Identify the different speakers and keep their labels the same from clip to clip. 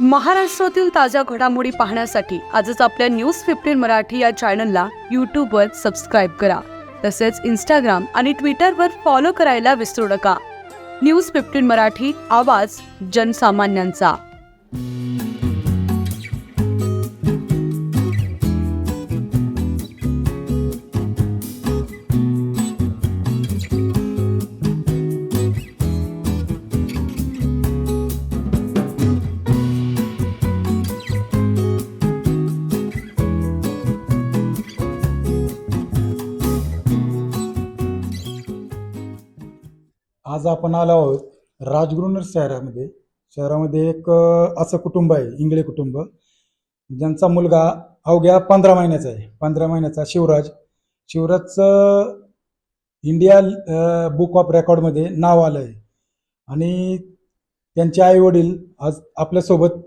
Speaker 1: महाराष्ट्रातील ताज्या घडामोडी पाहण्यासाठी आजच आपल्या न्यूज 15 मराठी या चॅनलला यूट्यूबवर सबस्क्राईब करा. तसेच इंस्टाग्राम आणि ट्विटरवर फॉलो करायला विसरू नका. न्यूज 15 मराठी, आवाज जनसामान्यांचा.
Speaker 2: आज आपण आलो आहोत राजगुरुनगर शहरामध्ये एक असं कुटुंब आहे, इंगळे कुटुंब, ज्यांचा मुलगा अवघ्या 15 महिन्याचा आहे. 15 महिन्याचा शिवराजचं इंडिया बुक ऑफ रेकॉर्डमध्ये नाव आलं आहे. आणि त्यांचे आई वडील आज आपल्यासोबत,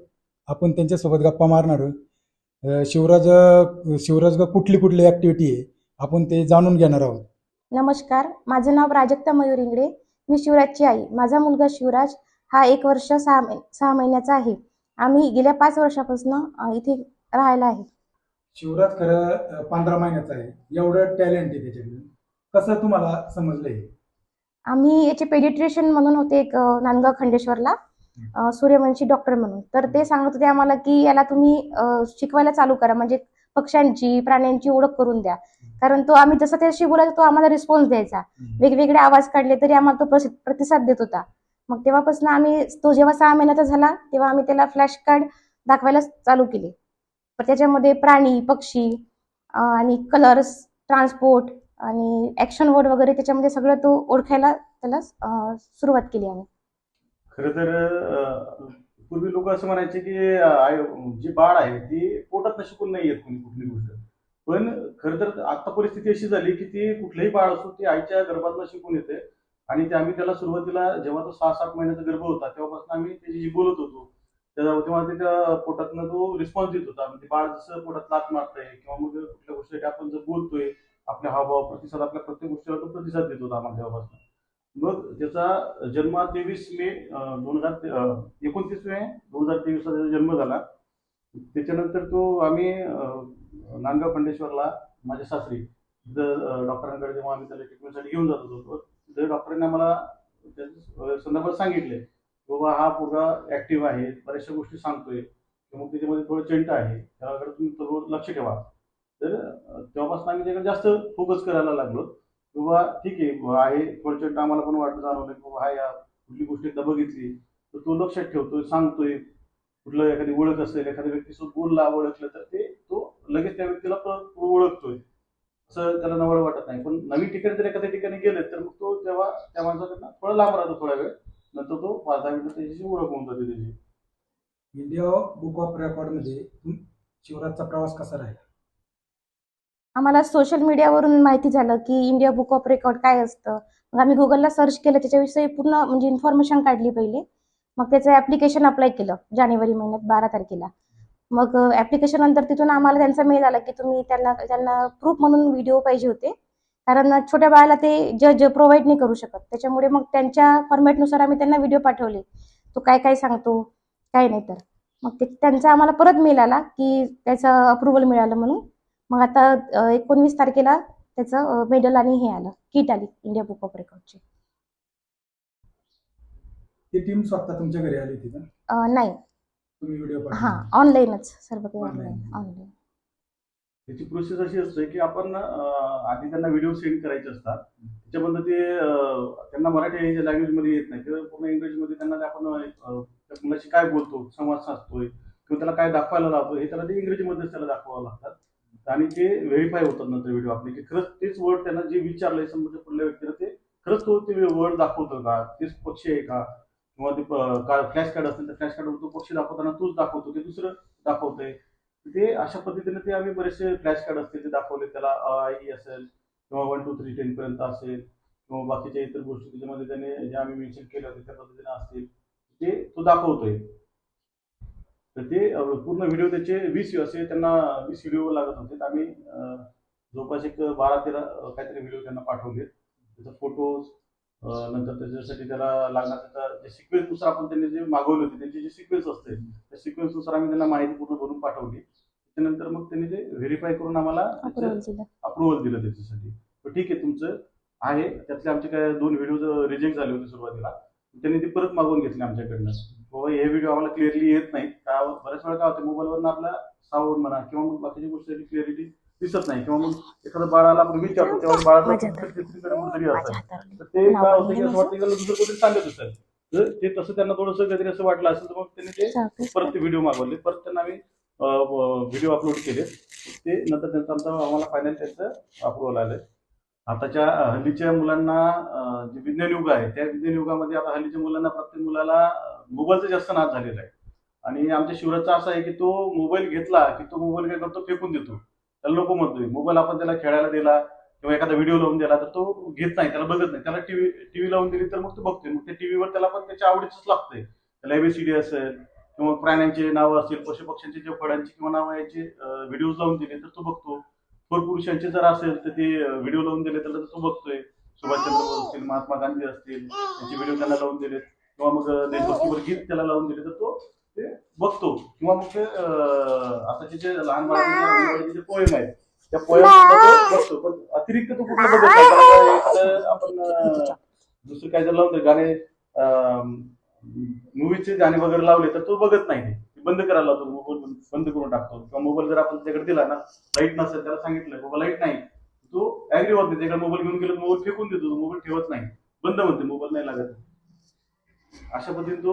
Speaker 2: आपण त्यांच्यासोबत गप्पा मारणार आहोत. शिवराज कुठली ॲक्टिव्हिटी आहे आपण ते जाणून घेणार आहोत.
Speaker 3: नमस्कार, माझं नाव प्राजक्ता मयूर इंगळे. मी शिवराजची आई. माझा मुलगा शिवराज हा 1 वर्ष 6 महिन्याचा आहे. आम्ही गेल्या 5 वर्षापासून इथे राहायला आहे.
Speaker 2: शिवराज खरं 15 महिन्याचा आहे, एवढं टॅलेंट आहे त्याच्याकडे, कसं तुम्हाला समजलं हे?
Speaker 3: आम्ही याचे पेडिट्रिशियन म्हणून होते एक नांदगाव खंडेश्वरला, सूर्यवंशी डॉक्टर म्हणून. तर ते सांगत होते आम्हाला की याला तुम्ही शिकवायला चालू करा, म्हणजे पक्ष्यांची, प्राण्यांची ओळख करून द्या. कारण तो आम्ही जसं त्याशी बोलायचो तो आम्हाला रिस्पॉन्स द्यायचा. वेगवेगळे आवाज काढले तरी आम्हाला तो प्रतिसाद देत होता. मग तेव्हापासून आम्ही, तो जेव्हा 6 महिन्याचा झाला तेव्हा आम्ही त्याला फ्लॅश कार्ड दाखवायला चालू केले. तर त्याच्यामध्ये प्राणी, पक्षी आणि कलर्स, ट्रान्सपोर्ट आणि ऍक्शन वर्ड वगैरे त्याच्यामध्ये सगळं तो ओळखायला त्याला सुरुवात केली आम्ही.
Speaker 4: खरं तर पूर्वी लोक असं म्हणायचे की जी बाळ आहे ती पोटात शिकून नाही येत कुठली गोष्ट. पण खरं तर आता परिस्थिती अशी झाली की ती कुठलंही बाळ असो ती आईच्या गर्भातनं शिकून येते. आणि ते आम्ही त्याला सुरुवातीला जेव्हा तो 6-7 महिन्याचा गर्भ होता तेव्हापासून आम्ही त्याची बोलत होतो, तेव्हा त्याच्या पोटातनं तो रिस्पॉन्स देत होता. म्हणजे बाळ जसं पोटात लात मारतंय किंवा मग कुठल्या गोष्टीसाठी आपण जर बोलतोय, आपल्या हावभाव, प्रतिसाद, आपल्या प्रत्येक गोष्टीला तो प्रतिसाद देत होता आम्हाला तेव्हापासून. मग त्याचा जन्म 23 मे 29 मे 2023 त्याचा जन्म झाला. त्याच्यानंतर तो आम्ही नांदगाव खंडेश्वरला माझ्या सासरी डॉक्टरांकडे जेव्हा आम्ही त्याला ट्रीटमेंटसाठी घेऊन जात होतो, तर डॉक्टरांनी आम्हाला त्या संदर्भात सांगितले बाबा हा पोरगा ऍक्टिव्ह आहे, बऱ्याचशा गोष्टी सांगतोय, मग त्याच्यामध्ये थोडं चंट आहे, त्याकडे तुम्ही थोडं लक्ष ठेवा. तर तेव्हापासून आम्ही त्याकडे जास्त फोकस करायला लागलो. बाबा ठीक आहे थोडं चंट आम्हाला पण वाटत जाणवलं की बाबा हा या कुठली गोष्ट एकदा बघितली तर तो लक्षात ठेवतोय, सांगतोय. कुठलं एखादी ओळख असेल, एखाद्या व्यक्तीसोबत बोलला, ओळखलं तर ते तो लगेच त्या व्यक्तीला ओळखतोय, असं त्याला नवळ वाटत नाही. पण नवीन ठिकाणी जर एखाद्या ठिकाणी गेले तर मग तो तेव्हा त्या माणसाकडनं थोडा लांब राहतो थोडा वेळ, नंतर तो 5-10 मिनिटं त्याच्याशी ओळख होऊन जाते त्याची.
Speaker 2: इंडिया बुक ऑफ रेकॉर्डमध्ये शिवराजचा प्रवास कसा राहिला?
Speaker 3: आम्हाला सोशल मीडियावरून माहिती झालं की इंडिया बुक ऑफ रेकॉर्ड काय असतं. मग आम्ही गुगलला सर्च केलं, त्याच्याविषयी पूर्ण म्हणजे इन्फॉर्मेशन काढली पहिले. मग त्याचं ॲप्लिकेशन अप्लाय केलं जानेवारी महिन्यात 12 तारखेला. मग ॲप्लिकेशन नंतर तिथून आम्हाला त्यांचा मेल आला की तुम्ही त्यांना प्रूफ म्हणून व्हिडिओ पाहिजे होते, कारण छोट्या बाळाला ते जज प्रोव्हाइड नाही करू शकत. त्याच्यामुळे मग त्यांच्या फॉर्मॅटनुसार आम्ही त्यांना व्हिडिओ पाठवले, तो काय काय सांगतो काय नाही. तर मग त्यांचा आम्हाला परत मेल आला की त्याचं अप्रुव्हल मिळालं म्हणून. मग आता 19 तारखेला त्याचं मेडल आणि हे आलं, किट आली इंडिया बुक ऑफ रेकॉर्डची.
Speaker 2: ती टीम स्वतः तुमच्या घरी आली होती का?
Speaker 3: नाही,
Speaker 2: तुम्ही व्हिडिओ
Speaker 3: हां, ऑनलाईनच सर्व काही
Speaker 2: Online.
Speaker 3: ऑनलाईन.
Speaker 4: त्याची प्रोसेस अशी असते की आपण आधी त्यांना व्हिडिओ सेंड करायचे असतात. त्याच्याबद्दल ते त्यांना मराठी लँग्वेजमध्ये येत नाही, तर पूर्ण इंग्रजीमध्ये त्यांना आपण त्या मुलाशी काय बोलतो, संवाद साधतोय किंवा त्याला काय दाखवायला लावतो हे त्याला ते इंग्रजीमध्येच त्याला दाखवावं लागतात. आणि ते व्हेरीफाय होतात नंतर व्हिडिओ आपले की खरंच तेच वर्ड त्यांना जे विचारलंय समजा पुढल्या व्यक्तीला ते खरंच तो ते वर्ड दाखवतो का, तेच पक्षी आहे का, किंवा ते फ्लॅश कार्ड असेल तर फ्लॅश कार्ड तो पक्षी दाखवताना तोच दाखवतो ते दुसरं दाखवतंय. ते अशा पद्धतीने ते आम्ही बरेचसे फ्लॅश कार्ड असतील ते दाखवले त्याला, आई असेल किंवा 1 2 3 10 पर्यंत असेल किंवा बाकीच्या इतर गोष्टी त्याच्यामध्ये त्याने ज्या आम्ही मेन्शन केल्या होत्या त्या पद्धतीने असतील ते तो दाखवतोय. तर ते पूर्ण व्हिडिओ त्याचे 20 असे त्यांना 20 व्हिडिओ लागत होते. आम्ही जवळपास एक 12-13 काहीतरी व्हिडिओ त्यांना पाठवले. त्याचा फोटोज, नंतर त्याच्यासाठी त्याला लागणार जे सिक्वेन्सनुसार आपण त्यांनी जे मागवले होते त्यांची जी सिक्वेन्स असते त्या सिक्वेन्सनुसार आम्ही त्यांना माहिती पूर्ण भरून पाठवली. त्यानंतर मग त्यांनी ते व्हेरीफाय करून आम्हाला अप्रुव्हल दिलं त्याच्यासाठी. तर ठीक आहे तुमचं आहे. त्यातले आमचे काय 2 व्हिडिओ रिजेक्ट झाले होते सुरुवातीला. त्यांनी ते परत मागवून घेतले आमच्याकडनं. बाबा हे व्हिडिओ आम्हाला क्लिअरली येत नाहीत. बऱ्याच वेळा काय होतं मोबाईलवरून आपला साऊंड म्हणा किंवा मग बाकीच्या गोष्टी क्लिअरिटी दिसत नाही किंवा मग एखाद्या बाळाला आपण विचारतो तेव्हा बाळाचा तिसरीकडे कुठेतरी असतं. तर ते काय होतं की असं वाटतं की त्याला दुसरं कोणतरी सांगत असेल. तर ते तसं त्यांना थोडंसं काहीतरी असं वाटलं असेल तर मग त्यांनी ते परत ते व्हिडिओ मागवले. परत त्यांना आम्ही व्हिडिओ अपलोड केले. ते नंतर त्यांचं आम्हाला फायनल त्यांचं अप्रुव्हल आलंय. आताच्या हल्लीच्या मुलांना जे विज्ञान युग आहे त्या विज्ञान युगामध्ये आता हल्लीच्या मुलांना प्रत्येक मुलाला मोबाईलचा जास्त नाद झालेला आहे. आणि आमच्या शिवराजचा असा आहे की तो मोबाईल घेतला की तो मोबाईल काय करतो फेकून देतो. त्याला नको म्हणतोय. मोबाईल आपण त्याला खेळायला दिला किंवा एखादा व्हिडिओ लावून दिला तर तो घेत नाही, त्याला बघत नाही. त्याला टीव्ही लावून दिली तर मग तो बघतोय. मग त्या टीव्हीवर त्याला पण त्याच्या आवडीचंच लागतंय. त्याला एबीसीडी असेल किंवा प्राण्यांची नावं असतील, पशु पक्ष्यांची जे फळांची किंवा नावं याचे व्हिडिओज लावून दिले तर तो बघतो. थोर पुरुषांचे जर असेल तर ते व्हिडिओ लावून दिले तर तो बघतोय. सुभाषचंद्र बोस असतील, महात्मा गांधी असतील त्यांचे व्हिडिओ त्यांना लावून दिले किंवा मग देशभक्तीवर गीत त्याला लावून दिले तर तो ते बघतो. किंवा मग ते आताचे जे लहान बाळांचे जे पोएम आहेत त्या पोएम तो बघतो. पण अतिरिक्त तो कुठलं बघत नाही. त्याला एखादं आपण दुसरं काय जर लावून दिलं गाणे मूवीचे गाणे वगैरे लावले तर तो बघत नाही. ते बंद करायला लावतो. मोबाईल बंद करून टाकतो. किंवा मोबाईल जर आपण त्याच्याकडे दिला ना लाईट नसेल त्याला सांगितलं बाबा लाईट नाही तो ऍग्री होत नाही. त्याच्याकडे मोबाईल घेऊन गेला मोबाईल फेकून देतो. तो मोबाईल ठेवत नाही, बंद म्हणते मोबाईल नाही लागत. अशा पद्धतीने तो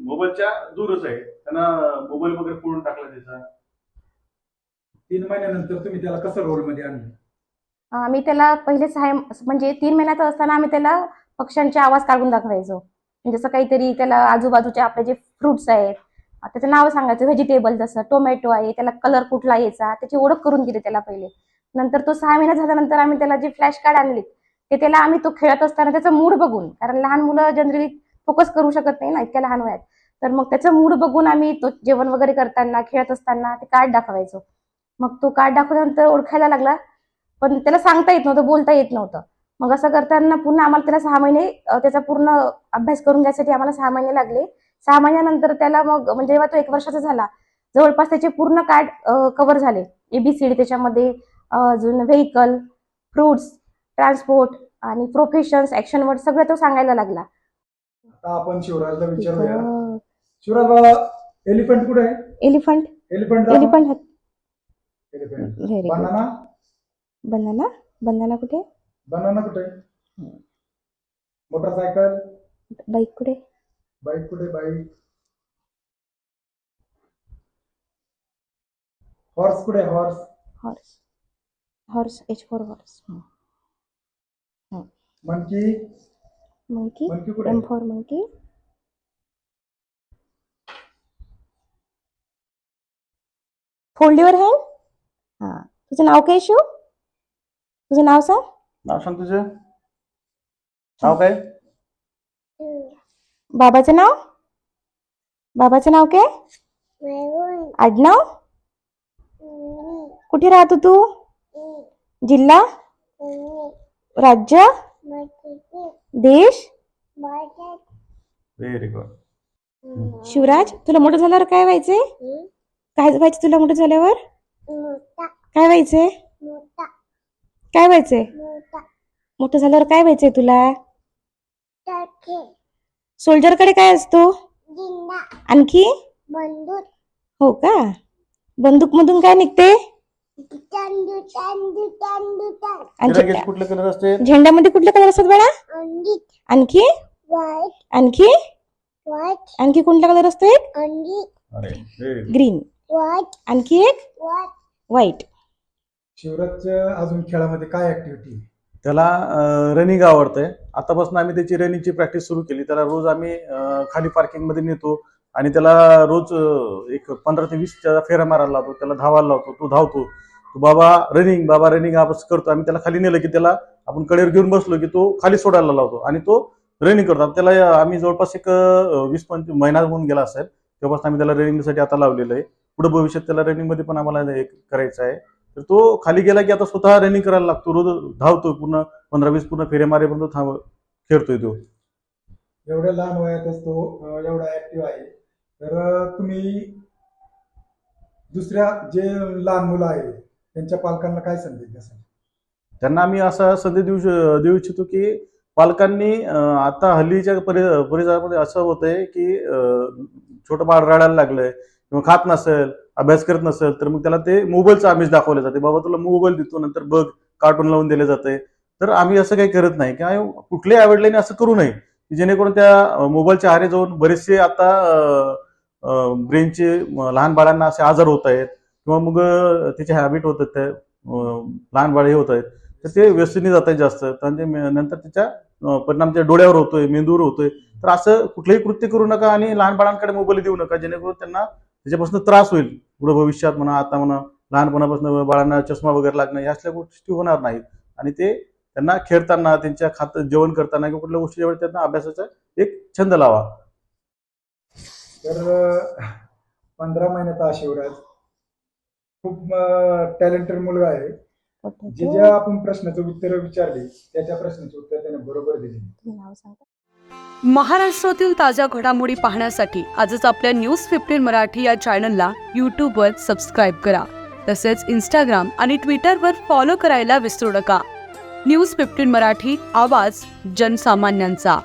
Speaker 4: मोबाईलच्या दूरच आहे. त्यांना मोबाईल वगैरे फोडून टाकला त्याचा.
Speaker 2: 3 महिन्यानंतर तुम्ही त्याला कसं रोलमध्ये आणलं?
Speaker 3: आम्ही त्याला पहिले म्हणजे 3 महिन्याचा असताना आम्ही त्याला पक्ष्यांचे आवाज काढून दाखवायचो. म्हणजे जसं काहीतरी त्याला आजूबाजूचे आपले जे फ्रुट्स आहेत त्याचं नाव सांगायचं. व्हेजिटेबल जसं टोमॅटो आहे त्याला कलर कुठला यायचा त्याची ओळख करून दिली त्याला पहिले. नंतर तो 6 महिना झाल्यानंतर आम्ही त्याला जे फ्लॅश कार्ड आणले ते त्याला आम्ही तो खेळत असताना त्याचा मूड बघून, कारण लहान मुलं जनरली फोकस करू शकत नाही ना इतक्या लहान वयात, तर मग त्याचं मूड बघून आम्ही तो जेवण वगैरे करताना खेळत असताना ते कार्ड दाखवायचो. मग तो कार्ड दाखवल्यानंतर ओळखायला लागला. पण त्याला सांगता येत नव्हतं, बोलता येत नव्हतं. मग असं करताना पुन्हा आम्हाला त्याला 6 महिने त्याचा पूर्ण अभ्यास करून घ्यायसाठी आम्हाला 6 महिने लागले. 6 महिन्यानंतर त्याला मग म्हणजे जेव्हा तो 1 वर्षाचा झाला जवळपास त्याचे पूर्ण कार्ड कव्हर झाले. एबीसीडी त्याच्यामध्ये, अजून व्हेकल, फ्रुट्स, ट्रान्सपोर्ट आणि प्रोफेशन्स, ऍक्शन वर्ड सगळं तो सांगायला लागला.
Speaker 2: आता आपण शिवराजला विचारूया. शिवराज बाबा एलिफंट कुठे आहे?
Speaker 3: Elephant
Speaker 2: elephant
Speaker 3: elephant
Speaker 2: elephant.
Speaker 3: Very
Speaker 2: banana
Speaker 3: banana banana कुठे?
Speaker 2: बनाना कुठे? मोटरसायकल
Speaker 3: बाईक कुठे?
Speaker 2: बाईक कुठे? बाईक. हॉर्स कुठे? Horse.
Speaker 3: Horse horse H for horse.
Speaker 2: Monkey
Speaker 3: monkey
Speaker 2: monkey कुठे?
Speaker 3: M for monkey. Fold your hand. हा, तुझं नाव काय शिव? तुझं नाव सांग.
Speaker 4: नाव सांग तुझं नाव काय?
Speaker 3: बाबाचं नाव? बाबाचं नाव काय? आडनाव? कुठे राहतो तू? जिल्हा? राज्य? देश?
Speaker 4: Very good.
Speaker 3: शिवराज, तुला मोठं झाल्यावर काय व्हायचंय? काय व्हायचं तुला मोठं झाल्यावर? काय व्हायचंय? काय व्हायचंय? मोठं झाल्यावर काय व्हायचंय तुला? सोल्जर कडे काय असतो? आणखी? हो का? बंदूक मधून काय निघते?
Speaker 4: तिरंग्याचे कुठले कलर असते?
Speaker 3: झेंड्यामध्ये कुठले कलर असतात बाळा? आणखी? आणखी? आणखी कोणता कलर असतो?
Speaker 4: अरे
Speaker 3: ग्रीन. आणखी एक व्हाईट.
Speaker 2: शिवराजच्या अजून खेळामध्ये काय ऍक्टिव्हिटी?
Speaker 4: त्याला रनिंग आवडतंय. आतापासून आम्ही त्याची रनिंगची प्रॅक्टिस सुरू केली. त्याला रोज आम्ही खाली पार्किंगमध्ये नेतो आणि त्याला रोज एक 15 ते 20 फेऱ्या मारायला लावतो. त्याला धावायला लावतो. तो धावतो. तो बाबा रनिंग आपण करतो. आम्ही त्याला खाली नेलं की त्याला आपण कडेवर घेऊन बसलो की तो खाली सोडायला लावतो आणि तो रनिंग करतो. त्याला आम्ही जवळपास एक 20-25 महिना होऊन गेला असेल तेव्हापासून आम्ही त्याला रनिंगसाठी आता लावलेलं आहे. पुढे भविष्यात त्याला रनिंगमध्ये पण आम्हाला एक करायचं आहे. तर तो खाली गेला की आता स्वतः रनिंग करायला लागतो. रोज धावतो. पूर्ण 15-20 पूर्ण फेऱ्या मारेपर्यंत खेळतोय तो.
Speaker 2: एवढ्या लहान वयातच तो एवढा ऍक्टिव्ह आहे. तर तुम्ही दुसऱ्या जे लहान मुलं आहेत त्यांच्या पालकांना काय संदेश द्याल?
Speaker 4: त्यांना आम्ही असा संदेश देऊ इच्छितो की पालकांनी आता हल्लीच्या परिसरामध्ये असं होतंय की छोटं बाळ रडायला लागलंय किंवा खात नसेल, अभ्यास करत नसेल, तर मग त्याला ते मोबाईलचं आमिष दाखवलं जाते. बाबा तुला मोबाईल देतो, नंतर बघ, कार्टून लावून दिले जाते. तर आम्ही असं काही करत नाही किंवा कुठल्याही आईवडिलांनी असं करू नये की जेणेकरून त्या मोबाईलच्या आहारी जाऊन बरेचसे आता ब्रेनचे लहान बाळांना असे आजार होत आहेत किंवा मग त्याचे हॅबिट होत आहेत, लहान बाळ हे होत आहेत, तर ते व्यसनी जात आहेत जास्त. नंतर त्याच्या परिणाम त्या डोळ्यावर होतोय, मेंदूवर होतोय. तर असं कुठलंही कृत्य करू नका आणि लहान बाळांकडे मोबाईल देऊ नका, जेणेकरून त्यांना त्याच्यापासून त्रास होईल पुढे भविष्यात म्हणा, आता म्हणा. लहानपणापासून बाळांना चष्मा वगैरे लागणं या असल्या गोष्टी होणार नाहीत आणि ते त्यांना खेळताना, त्यांच्या जेवण करताना किंवा कुठल्या गोष्टी त्यांना अभ्यासाचा एक छंद लावा.
Speaker 2: तर 15 महिन्याचा शिवराज खूप टॅलेंटेड मुलगा आहे. जे ज्या आपण प्रश्नाचं उत्तर विचारली त्या प्रश्नाचे उत्तर त्याने बरोबर दिले.
Speaker 3: नाव सांगा.
Speaker 1: महाराष्ट्रातील ताज्या घडामोडी पाहण्यासाठी आजच आपल्या न्यूज 15 मराठी या चॅनलला यूट्यूबवर सबस्क्राईब करा. तसेच इंस्टाग्राम आणि ट्विटरवर फॉलो करायला विसरू नका. न्यूज 15 मराठी, आवाज जनसामान्यांचा.